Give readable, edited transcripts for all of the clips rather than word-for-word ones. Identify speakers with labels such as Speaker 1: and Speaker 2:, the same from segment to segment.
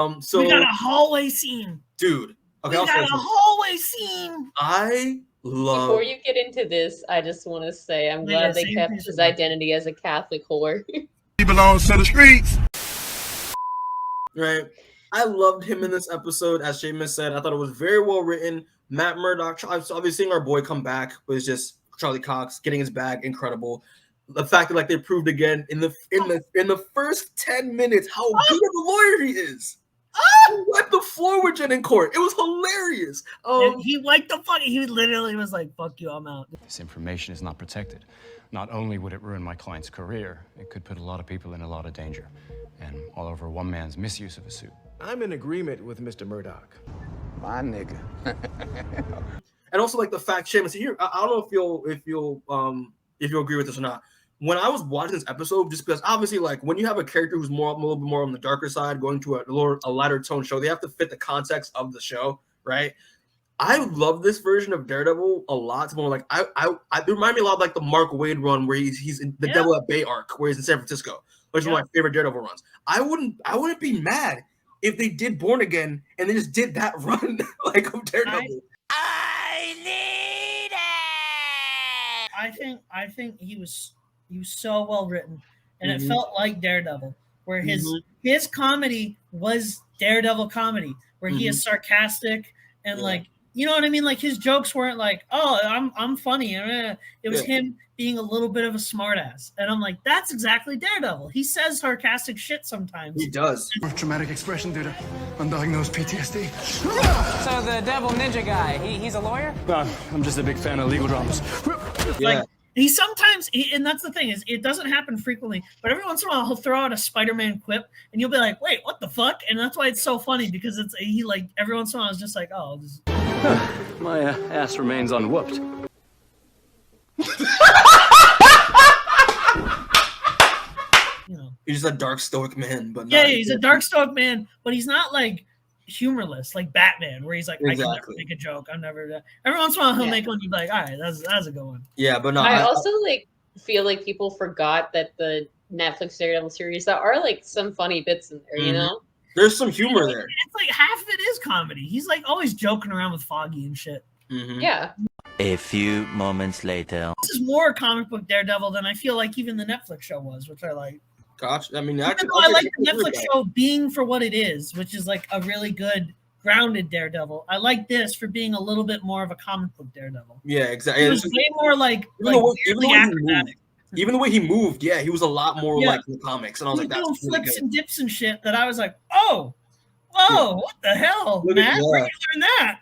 Speaker 1: So
Speaker 2: we got a hallway scene,
Speaker 1: dude. Okay,
Speaker 2: we got a hallway scene.
Speaker 1: I love.
Speaker 3: Before you get into this, I just want to say I'm glad they kept his identity as a Catholic whore.
Speaker 4: He belongs to the streets.
Speaker 1: Right. I loved him in this episode. As Seamus said, I thought it was very well written. Matt Murdock, obviously seeing our boy come back was just Charlie Cox getting his bag, incredible. The fact that like they proved again in the first 10 minutes how good of a lawyer he is. He wiped the floor with Jen in court. It was hilarious.
Speaker 2: He wiped the fuck. He literally was like, "Fuck you, I'm out."
Speaker 5: This information is not protected. Not only would it ruin my client's career, it could put a lot of people in a lot of danger, and all over one man's misuse of a suit.
Speaker 6: I'm in agreement with Mr. Murdock.
Speaker 7: My nigga.
Speaker 1: And also like the fact, Seamus, here I don't know if you'll agree with this or not. When I was watching this episode, just because obviously, like when you have a character who's a little bit more on the darker side, going to a lighter tone show, they have to fit the context of the show, right? I love this version of Daredevil a lot. It's more like it remind me a lot of like the Mark Waid run where he's in the Devil at Bay arc, where he's in San Francisco, which is one of my favorite Daredevil runs. I wouldn't be mad if they did Born Again and they just did that run like of Daredevil.
Speaker 2: I need it. I think he was so well written, and it felt like Daredevil, where his comedy was Daredevil comedy, where he is sarcastic and like, you know what I mean? Like his jokes weren't like, "Oh, I'm funny." It was him being a little bit of a smartass, and I'm like, that's exactly Daredevil. He says sarcastic shit sometimes.
Speaker 1: He does.
Speaker 7: Traumatic expression due to undiagnosed PTSD.
Speaker 8: So the Devil Ninja guy, he's a lawyer?
Speaker 5: No, I'm just a big fan of legal dramas.
Speaker 2: Like he sometimes, and that's the thing is, it doesn't happen frequently, but every once in a while he'll throw out a Spider-Man quip, and you'll be like, "Wait, what the fuck?" And that's why it's so funny, because he like every once in a while is just like, "Oh, this
Speaker 5: My ass remains unwhooped."
Speaker 2: you know."
Speaker 1: He's just a dark stoic man, but
Speaker 2: He's a dark stoic man, but he's not like humorless like Batman, where he's like, I can never make a joke. I'm never. Every once in a while he'll make one. You'd be like, all right, that's a good one.
Speaker 1: Yeah, but no.
Speaker 3: I also like feel like people forgot that the Netflix Daredevil series, there are like some funny bits in there. You know,
Speaker 1: there's some humor there.
Speaker 2: It's like half of it is comedy. He's like always joking around with Foggy and shit.
Speaker 3: Yeah.
Speaker 9: A few moments later.
Speaker 2: This is more comic book Daredevil than I feel like even the Netflix show was, which I like.
Speaker 1: Gotcha. I mean,
Speaker 2: I like the Netflix show being for what it is, which is like a really good grounded Daredevil. I like this for being a little bit more of a comic book Daredevil.
Speaker 1: Yeah, exactly.
Speaker 2: It was way more like
Speaker 1: even the way he moved, yeah, he was a lot more like in the comics, and I was like, that's
Speaker 2: doing
Speaker 1: really
Speaker 2: flips
Speaker 1: good.
Speaker 2: and dips and shit that I was like, whoa, what the hell, man? Where did you learn that?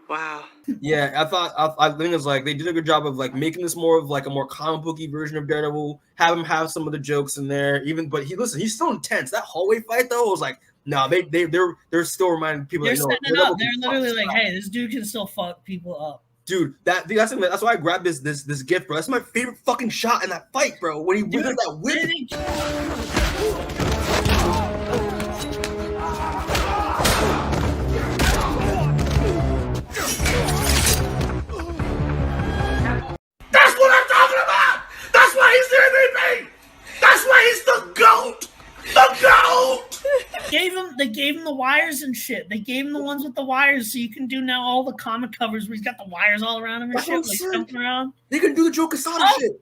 Speaker 8: Wow.
Speaker 1: Yeah, I think it's like they did a good job of like making this more of like a more comic booky version of Daredevil. Have him have some of the jokes in there, but he's still intense. That hallway fight though was like, no, they're still reminding people.
Speaker 2: They're
Speaker 1: that,
Speaker 2: setting it up. They're literally like, hey, this dude can still fuck people up.
Speaker 1: Dude, that's why I grabbed this gift, bro. That's my favorite fucking shot in that fight, bro. When he did that whip.
Speaker 4: That's what I'm talking about! That's why he's the MVP! That's why he's the GOAT! The GOAT!
Speaker 2: They gave him the wires and shit. They gave him the ones with the wires, so you can do now all the comic covers where he's got the wires all around him and shit, like jumping around.
Speaker 1: They can do the Joe Quesada shit.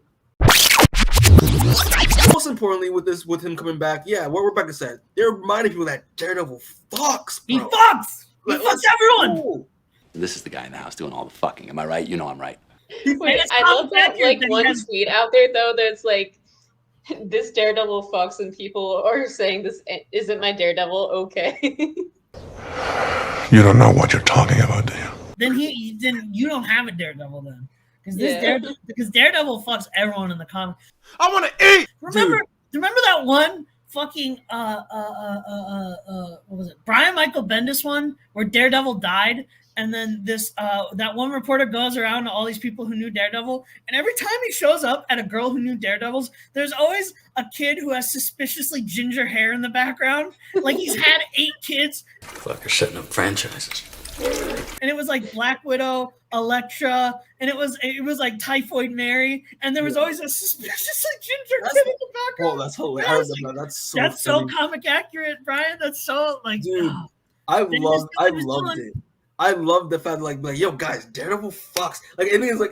Speaker 1: Most importantly, with him coming back, yeah, what Rebecca said, they're reminding people that Daredevil fucks, bro.
Speaker 2: He fucks! He fucks everyone!
Speaker 1: Cool.
Speaker 9: This is the guy in the house doing all the fucking. Am I right? You know I'm right.
Speaker 3: Wait, I love that like one tweet out there though that's like, this Daredevil fucks, and people are saying, "This isn't my Daredevil." Okay.
Speaker 4: You don't know what you're talking about, do you?
Speaker 2: Then you don't have a Daredevil then, because Daredevil fucks everyone in the comic.
Speaker 4: I want to eat.
Speaker 2: Remember that one fucking what was it? Brian Michael Bendis one where Daredevil died. And then that one reporter goes around to all these people who knew Daredevil, and every time he shows up at a girl who knew Daredevils, there's always a kid who has suspiciously ginger hair in the background, like he's had 8 kids.
Speaker 9: Fucker setting up franchises.
Speaker 2: And it was like Black Widow, Elektra, and it was like Typhoid Mary, and there was always a suspicious like ginger kid in the background.
Speaker 1: Oh, that's hilarious. That's
Speaker 2: so comic accurate, Brian. That's so like,
Speaker 1: dude. I loved it. I love the fact like yo guys, Daredevil fucks. Like I think it's like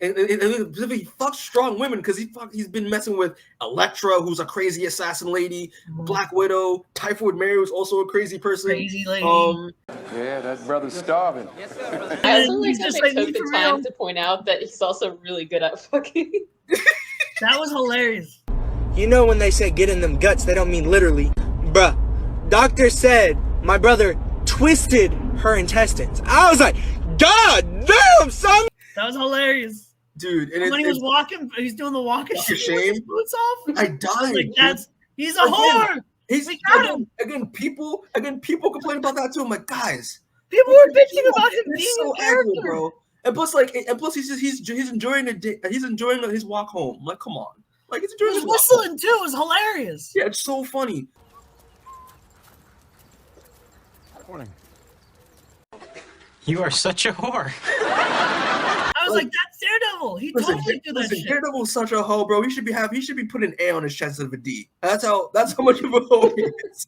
Speaker 1: and he fucks strong women because he's been messing with Elektra, who's a crazy assassin lady, Black Widow, Typhoid Mary, who's also a crazy person.
Speaker 2: Crazy lady.
Speaker 7: Yeah, that brother's starving.
Speaker 3: I also like how they took the time to point out that he's also really good at fucking.
Speaker 2: That was hilarious.
Speaker 10: You know when they say get in them guts, they don't mean literally. Bruh, doctor said my brother twisted her intestines. I was like, God damn, son!
Speaker 2: That was hilarious.
Speaker 1: Dude, and
Speaker 2: when he was walking, he's doing the walk of shame. Boots off.
Speaker 1: I died.
Speaker 2: Like he's a whore.
Speaker 1: We got him. Again, people complain about that too. I'm like, guys,
Speaker 2: people were bitching about him being
Speaker 1: so
Speaker 2: a character,
Speaker 1: accurate, bro. And plus, he's enjoying his walk home. I'm like, come on, like he's enjoying.
Speaker 2: He was whistling too. It was hilarious.
Speaker 1: Yeah, it's so funny.
Speaker 5: Morning. You are such a whore.
Speaker 2: I was like, that's Daredevil. He totally do that shit.
Speaker 1: Daredevil's such a hoe, bro. He should be putting an A on his chest instead of a D. That's how much of a hoe he is.